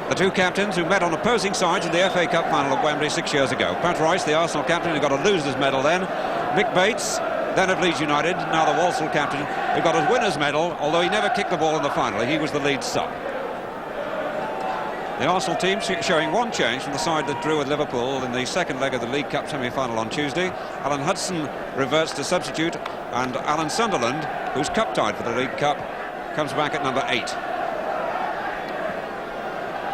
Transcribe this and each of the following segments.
The two captains who met on opposing sides in the FA Cup final at Wembley 6 years ago. Pat Rice, the Arsenal captain, who got a loser's medal then. Mick Bates, then of Leeds United, now the Walsall captain, who got his winner's medal, although he never kicked the ball in the final. He was the lead sub. The Arsenal team showing one change from the side that drew with Liverpool in the second leg of the League Cup semi-final on Tuesday. Alan Hudson reverts to substitute, and Alan Sunderland, who's cup-tied for the League Cup, comes back at number 8.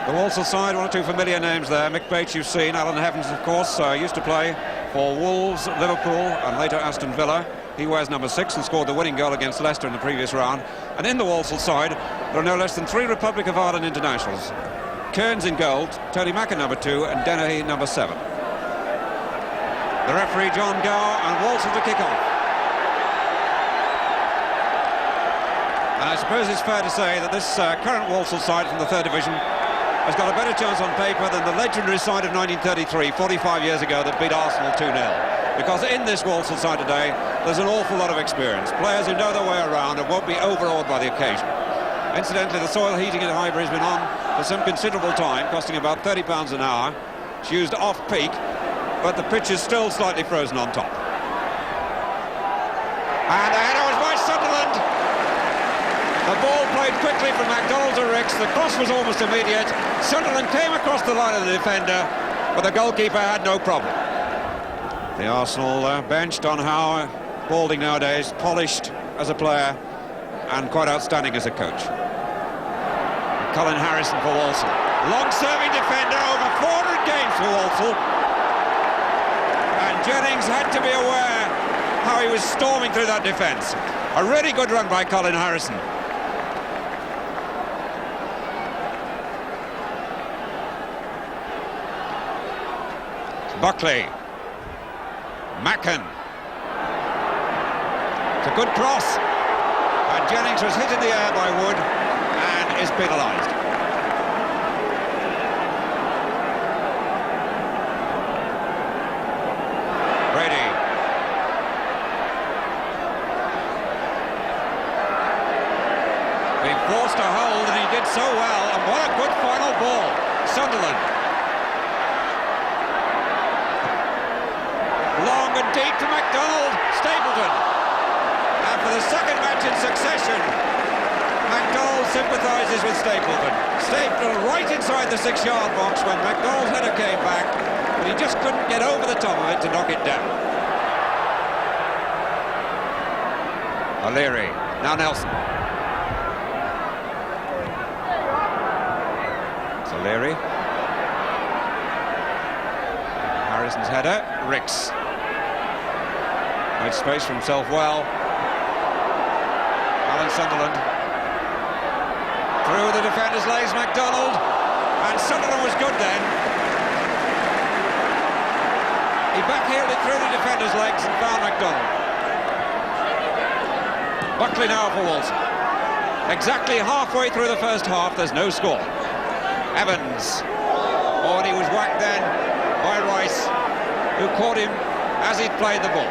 The Walsall side, one or two familiar names there. Mick Bates, you've seen. Alan Evans, of course, used to play for Wolves, Liverpool, and later Aston Villa. He wears number 6 and scored the winning goal against Leicester in the previous round. And in the Walsall side, there are no less than 3 Republic of Ireland internationals. Kearns in goal, Tony Mack number 2, and Dennehy number 7. The referee, John Gower, and Walsall to kick off. And I suppose it's fair to say that this current Walsall side from the 3rd Division has got a better chance on paper than the legendary side of 1933, 45 years ago, that beat Arsenal 2-0. Because in this Walsall side today, there's an awful lot of experience. Players who know their way around and won't be overawed by the occasion. Incidentally, the soil heating at Highbury has been on for some considerable time, costing about £30 an hour. It's used off-peak, but the pitch is still slightly frozen on top. And the header was by Sunderland. The ball played quickly from MacDonald to Ricks. The cross was almost immediate. Sunderland came across the line of the defender, but the goalkeeper had no problem. The Arsenal bench, Don Howe, balding nowadays, polished as a player and quite outstanding as a coach. Colin Harrison for Walsall. Long-serving defender, over 400 games for Walsall. And Jennings had to be aware how he was storming through that defence. A really good run by Colin Harrison. Buckley. Macken. It's a good cross. And Jennings was hit in the air by Wood and is penalised. Brady. Being forced to hold, and he did so well. And what a good final ball. Sunderland. Long and deep to MacDonald. Stapleton. And for the second match in succession, MacDonald sympathises with Stapleton. Stapleton right inside the 6-yard box when MacDonald's header came back, but he just couldn't get over the top of it to knock it down. O'Leary. Now Nelson. It's O'Leary. Harrison's header. Ricks. Made space for himself well. Alan Sunderland. Through the defender's legs, MacDonald. And Sunderland was good then. He backheeled it through the defender's legs and found MacDonald. Buckley now for Walsall. Exactly halfway through the first half, there's no score. Evans. Oh, and he was whacked then by Rice, who caught him as he'd played the ball.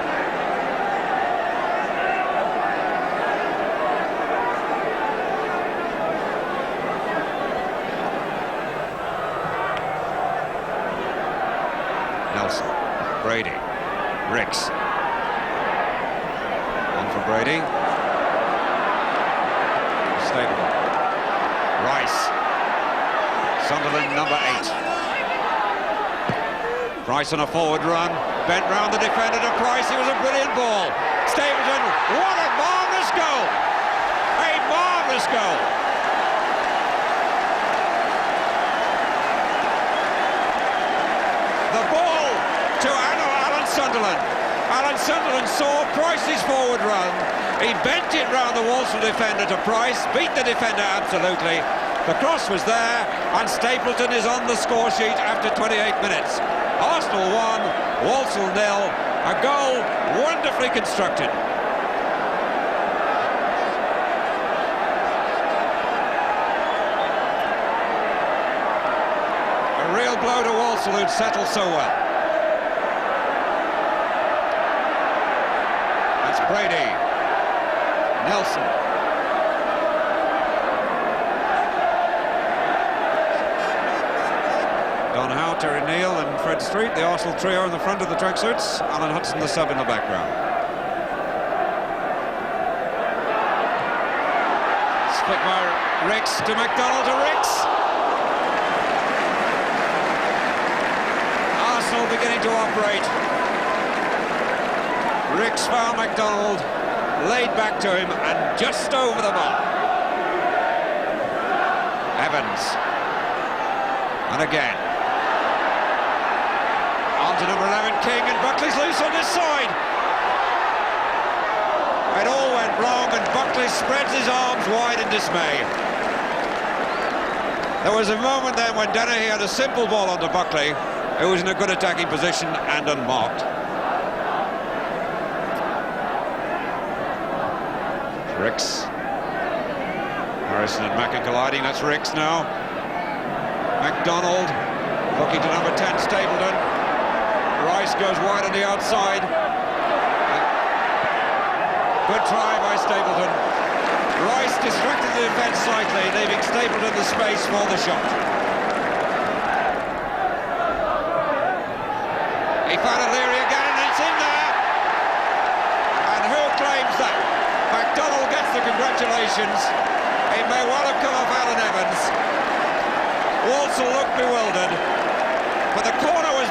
Nelson, Brady, Ricks. On for Brady. Stapleton. Rice. Sunderland number 8. Price on a forward run, bent round the defender to Price. It was a brilliant ball. Stapleton, what a marvellous goal! A marvellous goal! The ball to Alan Sunderland. Alan Sunderland saw Price's forward run. He bent it round the Walsall defender to Price, beat the defender absolutely. The cross was there, and Stapleton is on the score sheet after 28 minutes. Arsenal 1, Walsall 0, a goal wonderfully constructed. A real blow to Walsall, who'd settled so well. That's Brady. Nelson. Terry Neal and Fred Street, the Arsenal trio in the front of the tracksuits. Alan Hudson, the sub, in the background. Flick by Ricks to McDonald to Ricks. Arsenal beginning to operate. Ricks found McDonald, laid back to him and just over the bar. Evans. And again. On to number 11, King, and Buckley's loose on this side. It all went wrong and Buckley spreads his arms wide in dismay. There was a moment then when Dennehy had a simple ball onto Buckley, who was in a good attacking position and unmarked. Ricks. Harrison and Mackin colliding, that's Ricks now. McDonald looking to number 10, Stapleton. Rice goes wide on the outside. Good try by Stapleton. Rice distracted the defence slightly, leaving Stapleton the space for the shot. He found O'Leary again and it's in there. And who claims that? McDonald gets the congratulations. It may well have come off Alan Evans. Walsall looked bewildered. But the corner was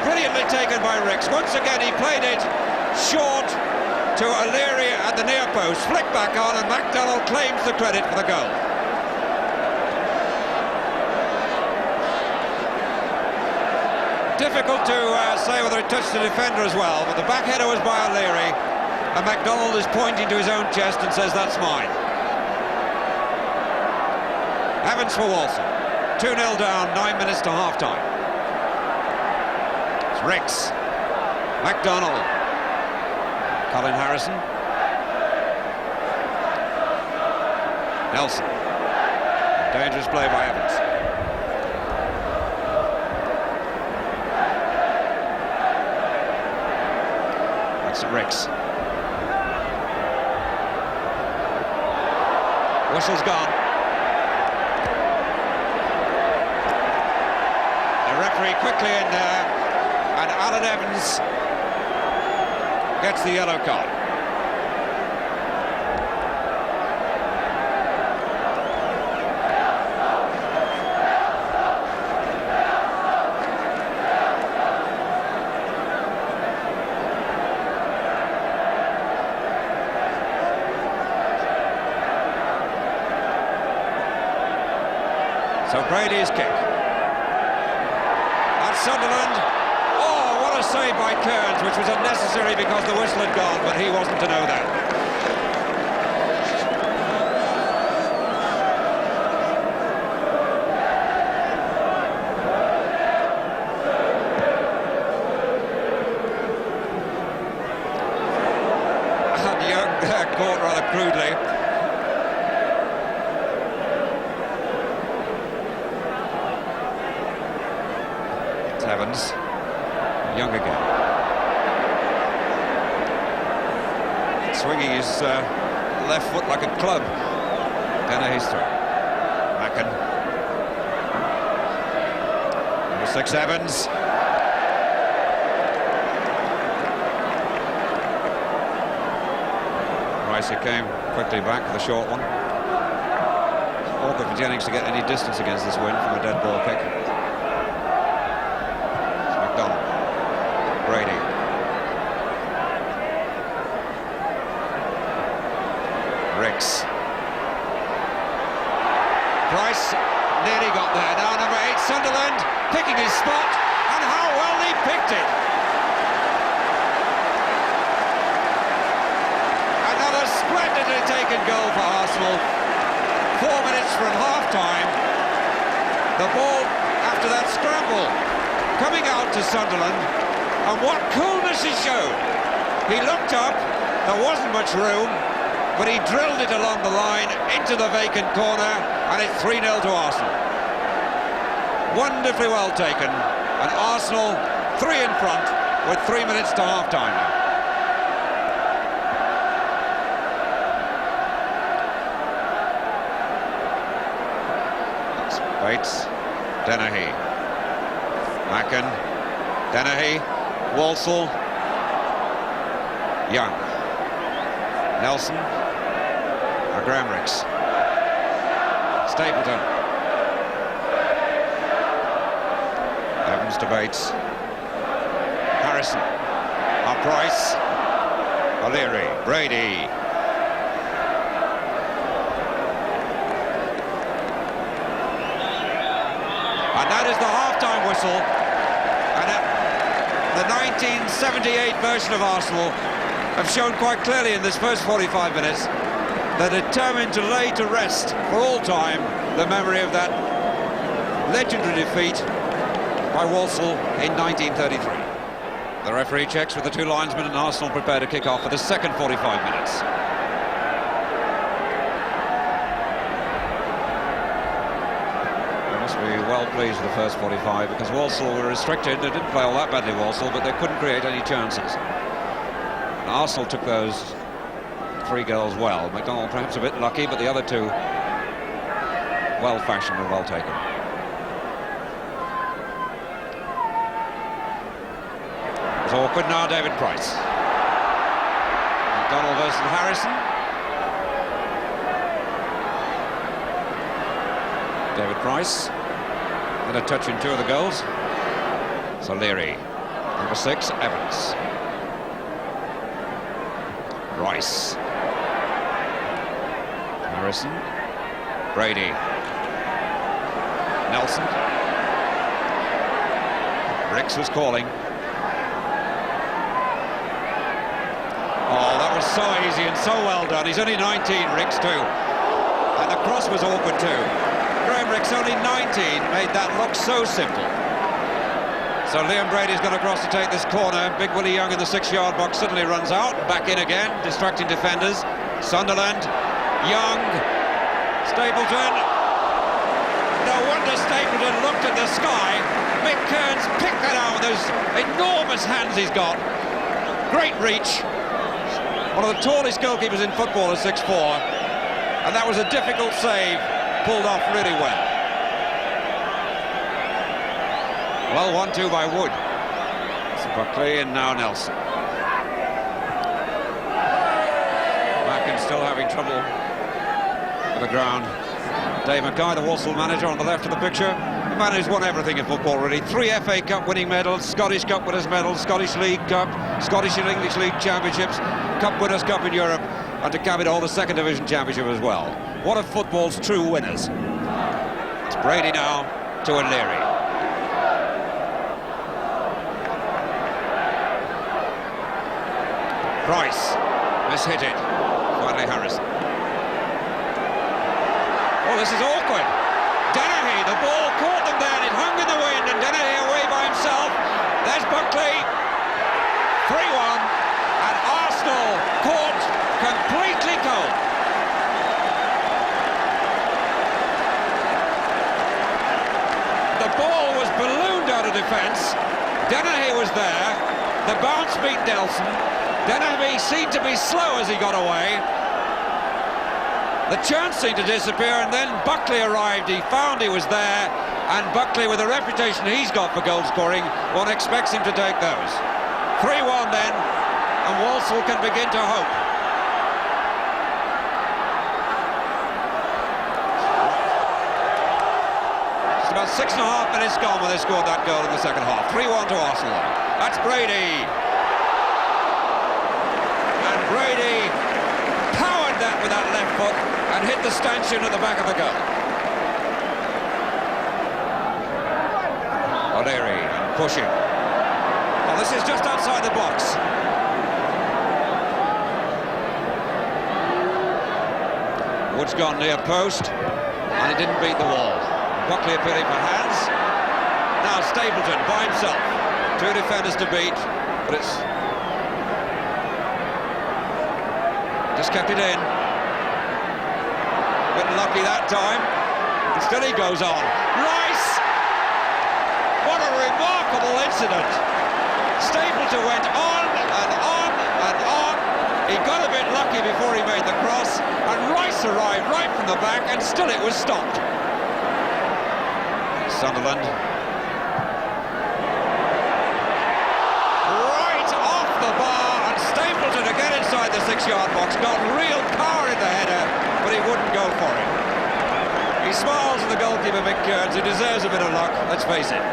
brilliantly taken by Ricks. Once again he played it short to O'Leary at the near post, flick back on, and McDonald claims the credit for the goal. Difficult to say whether it touched the defender as well, but the back header was by O'Leary, and McDonald is pointing to his own chest and says, that's mine. Evans for Walsall. 2-0 down, 9 minutes to half-time. It's Ricks. McDonald. Colin Harrison. Nelson. Dangerous play by Evans. That's Ricks. Whistle's gone. The referee quickly in there, and Alan Evans gets the yellow card. So Brady's kick. That's Sunderland. Oh, what a save by Kearns, which was unnecessary because the whistle had gone, but he wasn't to know that. And Young caught rather crudely. Evans, Young again. Swinging his left foot like a club. Dennehy's through. Mackin. Number 6, Evans. Rice came quickly back for the short one. It's awkward for Jennings to get any distance against this win from a dead ball kick. Brady. Ricks. Price nearly got there. Now number 8, Sunderland, picking his spot, and how well he picked it. Another splendidly taken goal for Arsenal. 4 minutes from half-time. The ball, after that scramble, coming out to Sunderland. And what coolness he showed. He looked up, there wasn't much room, but he drilled it along the line into the vacant corner, and it's 3-0 to Arsenal. Wonderfully well taken, and Arsenal 3 in front with 3 minutes to half-time now. That's Bates, Dennehy. Macken, Dennehy, Walsall, Young, Nelson, Graham Ricks, Stapleton, Evans to Bates, Harrison, Price, O'Leary, Brady. And that is the half-time whistle. And the 1978 version of Arsenal have shown quite clearly in this first 45 minutes they're determined to lay to rest for all time the memory of that legendary defeat by Walsall in 1933. The referee checks with the two linesmen and Arsenal prepare to kick off for the second 45 minutes. They must be well pleased with the first 45 because Walsall were restricted. They didn't play all that badly, Walsall, but they couldn't create any chances. And Arsenal took those 3 goals well. McDonald perhaps a bit lucky, but the other two well-fashioned and well taken. It's awkward now, David Price. McDonald versus Harrison. David Price. And a touch in 2 of the goals. So Leary. Number 6, Evans. Rice. Harrison. Brady. Nelson. Ricks was calling. Oh, that was so easy and so well done. He's only 19, Ricks too. And the cross was awkward too. Graham Ricks, only 19, made that look so simple. So Liam Brady's gone across to take this corner. Big Willie Young in the 6-yard box suddenly runs out. Back in again, distracting defenders. Sunderland, Young, Stapleton. No wonder Stapleton looked at the sky. Mick Kearns picked that out with those enormous hands he's got. Great reach. One of the tallest goalkeepers in football is 6'4", and that was a difficult save, pulled off really well. Well, 1-2 by Wood. So Buckley and now Nelson. Macken still having trouble with the ground. Dave Mackay, the Walsall manager, on the left of the picture. The man who's won everything in football, really. 3 FA Cup winning medals, Scottish Cup winners' medals, Scottish League Cup, Scottish and English League Championships, Cup Winners' Cup in Europe, and to cap it all, the Second Division Championship as well. One of football's true winners. It's Brady now to O'Leary. Price mishit it. Finally Harrison. Oh, this is awkward. Dennehy, the ball caught them there, and it hung in the wind, and Dennehy away by himself. There's Buckley. 3-1, and Arsenal caught completely cold. The ball was ballooned out of defence. Dennehy was there. The bounce beat Nelson. Dennehy seemed to be slow as he got away. The chance seemed to disappear, and then Buckley arrived. He found he was there, and Buckley, with the reputation he's got for goal scoring, one expects him to take those. 3-1 then, and Walsall can begin to hope. It's about 6.5 minutes gone when they scored that goal in the second half. 3-1 to Arsenal. That's Brady. And Brady powered that with that left foot and hit the stanchion at the back of the goal. O'Leary pushing. Well, this is just outside the box. Wood's gone near post, and he didn't beat the wall. Buckley appealing for hands. Now Stapleton by himself. 2 defenders to beat, but it's just kept it in. Bit lucky that time. And still he goes on. Rice! What a remarkable incident. Stapleton went on and on and on. He got a bit lucky before he made the cross, and Rice arrived right from the back, and still it was stopped. Sunderland. the bar, and Stapleton to get inside the 6-yard box. Got real power in the header, but he wouldn't go for it. He smiles at the goalkeeper, Mick Kearns, who deserves a bit of luck, let's face it.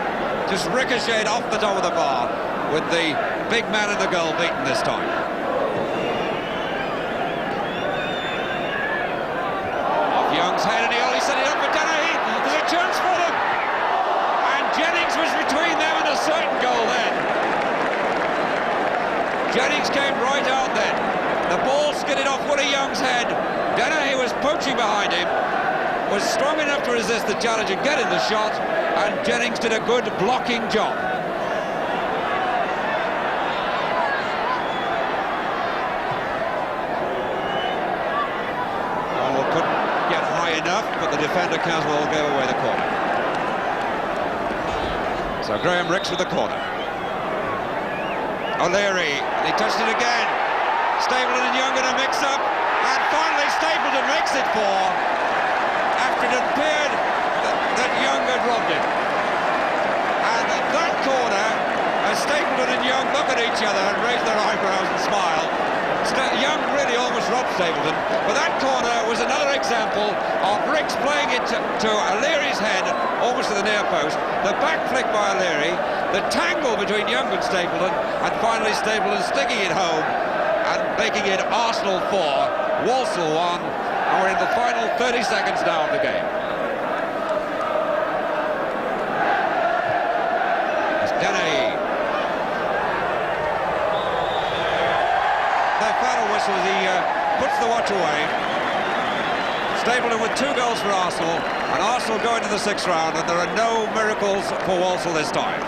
Just ricocheted off the top of the bar, with the big man in the goal beaten this time. Off Young's head, and he only set it up for Dennehy. There's a chance for them. And Jennings was between them and a certain goal then. Jennings came right out then. The ball skidded off Woody Young's head. Dennehy was poaching behind him, was strong enough to resist the challenge and get in the shot, and Jennings did a good blocking job. Walsall couldn't get high enough, but the defender Caswell gave away the corner. So Graham Ricks with the corner. O'Leary, he touched it again. Stapleton and Young in a mix-up, and finally Stapleton makes it 4 after it appeared that Young had robbed him. And at that corner, as Stapleton and Young look at each other and raise their eyebrows and smile, Young really almost robbed Stapleton, but that corner was another example of Ricks playing it to O'Leary's head, almost to the near post, the back flick by O'Leary, the tangle between Young and Stapleton, and finally Stapleton sticking it home and making it Arsenal 4, Walsall 1, and we're in the final 30 seconds now of the game. It's Dennehy. The final whistle as he puts the watch away. Stapleton with 2 goals for Arsenal, and Arsenal go into the 6th round, and there are no miracles for Walsall this time.